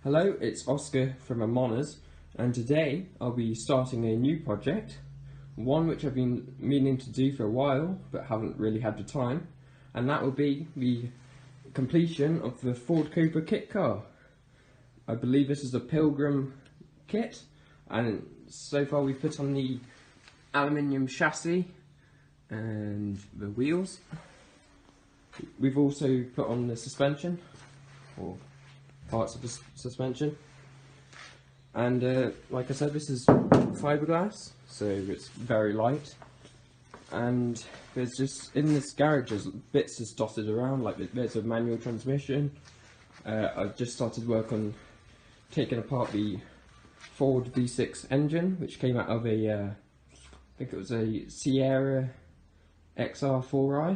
Hello, it's Oscar from Amonas, and today I'll be starting a new project, one which I've been meaning to do for a while but haven't really had the time, and that will be the completion of the Ford Cobra kit car. I believe this is a Pilgrim kit, and so far we've put on the aluminium chassis and the wheels. We've also put on the suspension, or parts of the suspension, and like I said, this is fiberglass, so it's very light, and there's just, in this garage, there's bits just dotted around, like there's a manual transmission. I've just started work on taking apart the Ford V6 engine, which came out of a, I think it was a Sierra XR4i,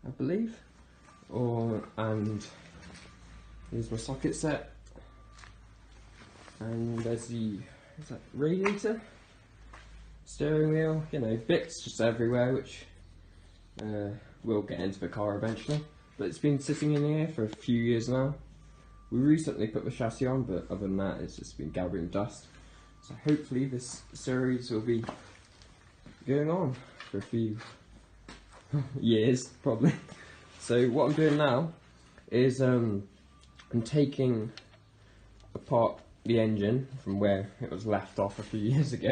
I believe, and here's my socket set, and there's the, is that radiator, steering wheel, you know, bits just everywhere, which will get into the car eventually, but it's been sitting in here for a few years now. We recently put the chassis on, but other than that it's just been gathering dust, so hopefully this series will be going on for a few years probably. So what I'm doing now is I'm taking apart the engine from where it was left off a few years ago,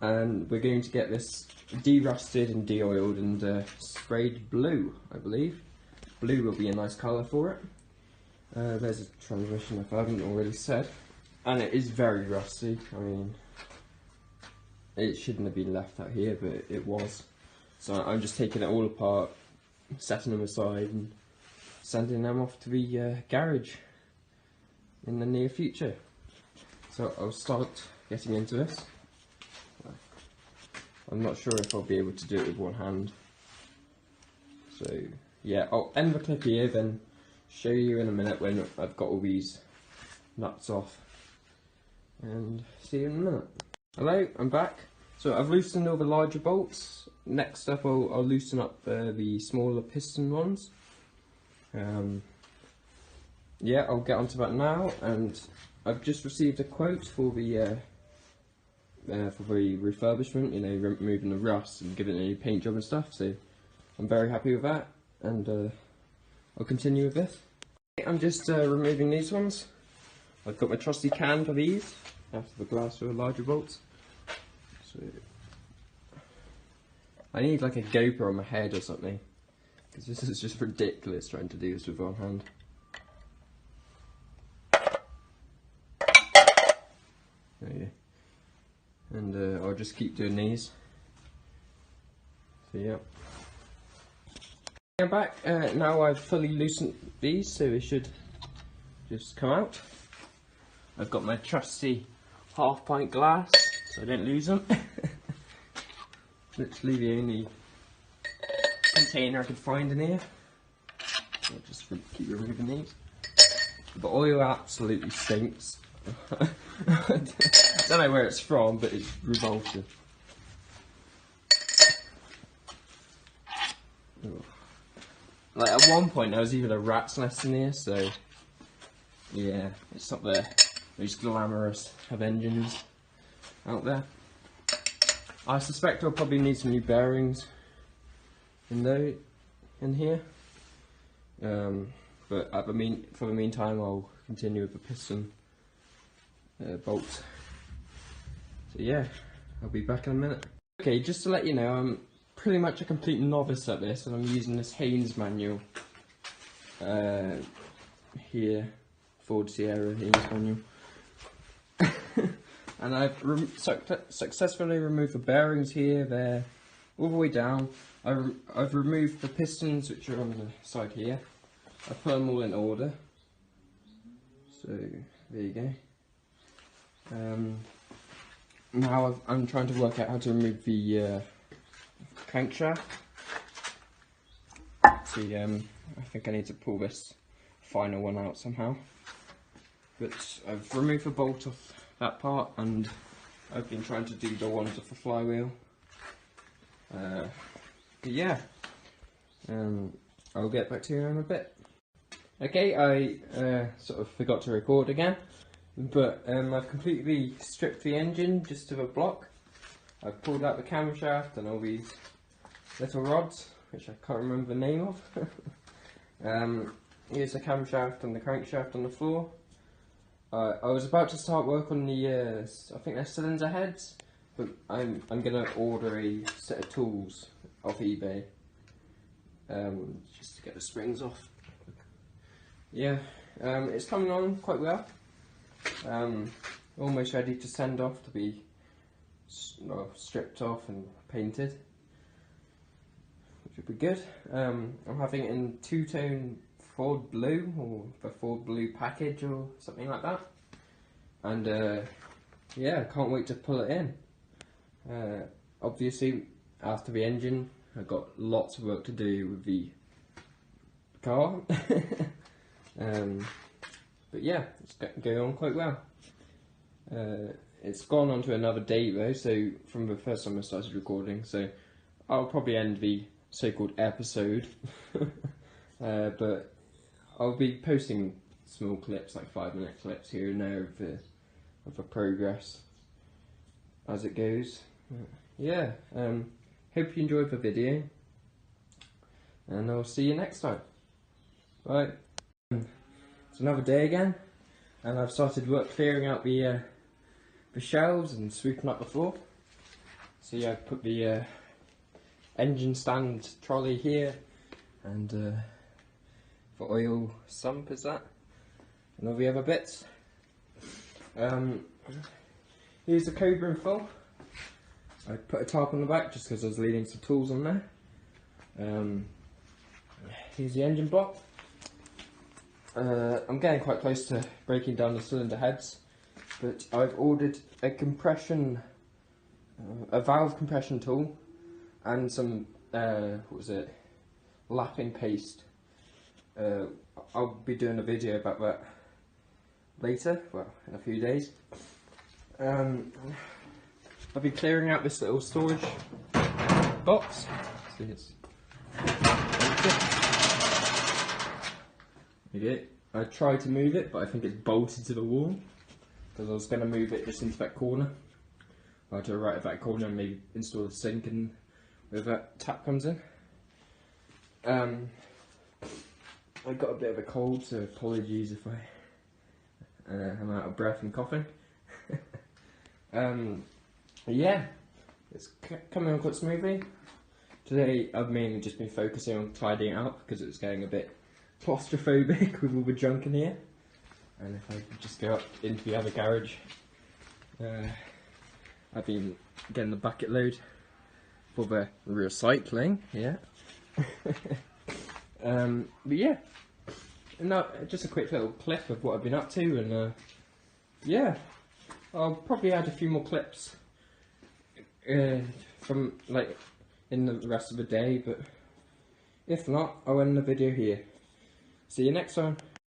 and we're going to get this de-rusted and de-oiled and sprayed blue, I believe. Blue will be a nice colour for it. There's a transmission, if I haven't already said, and it is very rusty. I mean, it shouldn't have been left out here, but it was. So I'm just taking it all apart, setting them aside, and sending them off to the garage in the near future. So I'll start getting into this. I'm not sure if I'll be able to do it with one hand. So yeah, I'll end the clip here, then show you in a minute when I've got all these nuts off. And see you in a minute. Hello, I'm back. So I've loosened all the larger bolts. Next up I'll loosen up the smaller piston ones. Yeah, I'll get onto that now, and I've just received a quote for the refurbishment, you know, removing the rust and giving it a new paint job and stuff, so I'm very happy with that, and I'll continue with this. I'm just removing these ones. I've got my trusty can for these, after the glass for the larger bolts. So I need like a GoPro on my head or something, because this is just ridiculous trying to do this with one hand. There you go. And I'll just keep doing these. So yeah. I'm back. Now I've fully loosened these, so they should just come out. I've got my trusty half-pint glass, so I don't lose them. Literally the only container I could find in here. I'll just keep removing these. The oil absolutely stinks. I don't know where it's from, but it's revolting. Like at one point there was even a rat's nest in here, so yeah, it's not the most glamorous of engines out there. I suspect I'll probably need some new bearings in here, but for the meantime I'll continue with the piston bolts. So yeah, I'll be back in a minute. Okay, just to let you know, I'm pretty much a complete novice at this, and I'm using this Haynes manual here, Ford Sierra Haynes manual. And I've successfully removed the bearings here, there, all the way down. I've removed the pistons, which are on the side here. I've put them all in order. So there you go. Now I'm trying to work out how to remove the crankshaft. See, I think I need to pull this final one out somehow. But I've removed the bolt off that part, and I've been trying to do the ones off the flywheel. But yeah, I'll get back to you in a bit. Okay, I sort of forgot to record again, but I've completely stripped the engine just to the block. I've pulled out the camshaft and all these little rods, which I can't remember the name of. Here's the camshaft and the crankshaft on the floor. I was about to start work on the, I think they're cylinder heads, but I'm gonna order a set of tools off eBay, just to get the springs off. Yeah, it's coming on quite well. Almost ready to send off to be stripped off and painted, which would be good. I'm having it in two-tone Ford Blue, or the Ford Blue package or something like that. And yeah, I can't wait to pull it in. Obviously, after the engine, I've got lots of work to do with the car. But yeah, it's going on quite well. It's gone on to another day though, so from the first time I started recording, so I'll probably end the so-called episode. But I'll be posting small clips, like 5-minute clips here and there of the progress as it goes. Yeah, hope you enjoyed the video, and I'll see you next time. Bye. It's another day again, and I've started work clearing out the shelves and sweeping up the floor. So yeah, I've put the engine stand trolley here, and the oil sump is that, and all the other bits. Here's the Cobra in full. I put a tarp on the back just because I was leaving some tools on there. Here's the engine block. I'm getting quite close to breaking down the cylinder heads, but I've ordered a valve compression tool and some what was it, lapping paste. I'll be doing a video about that later, well, in a few days. I've been clearing out this little storage box. See, it's okay. I tried to move it, but I think it's bolted to the wall, because I was going to move it just into that corner, or to the right of that corner, and maybe install the sink and where that tap comes in. I got a bit of a cold, so apologies if I'm out of breath and coughing. Yeah, it's coming on quite smoothly. Today I've mainly just been focusing on tidying it up because it was getting a bit claustrophobic with all the junk in here. And if I could just go up into the other garage, I've been getting the bucket load for the recycling, yeah. But yeah, no, just a quick little clip of what I've been up to, and yeah, I'll probably add a few more clips from like in the rest of the day, but if not, I'll end the video here. See you next time.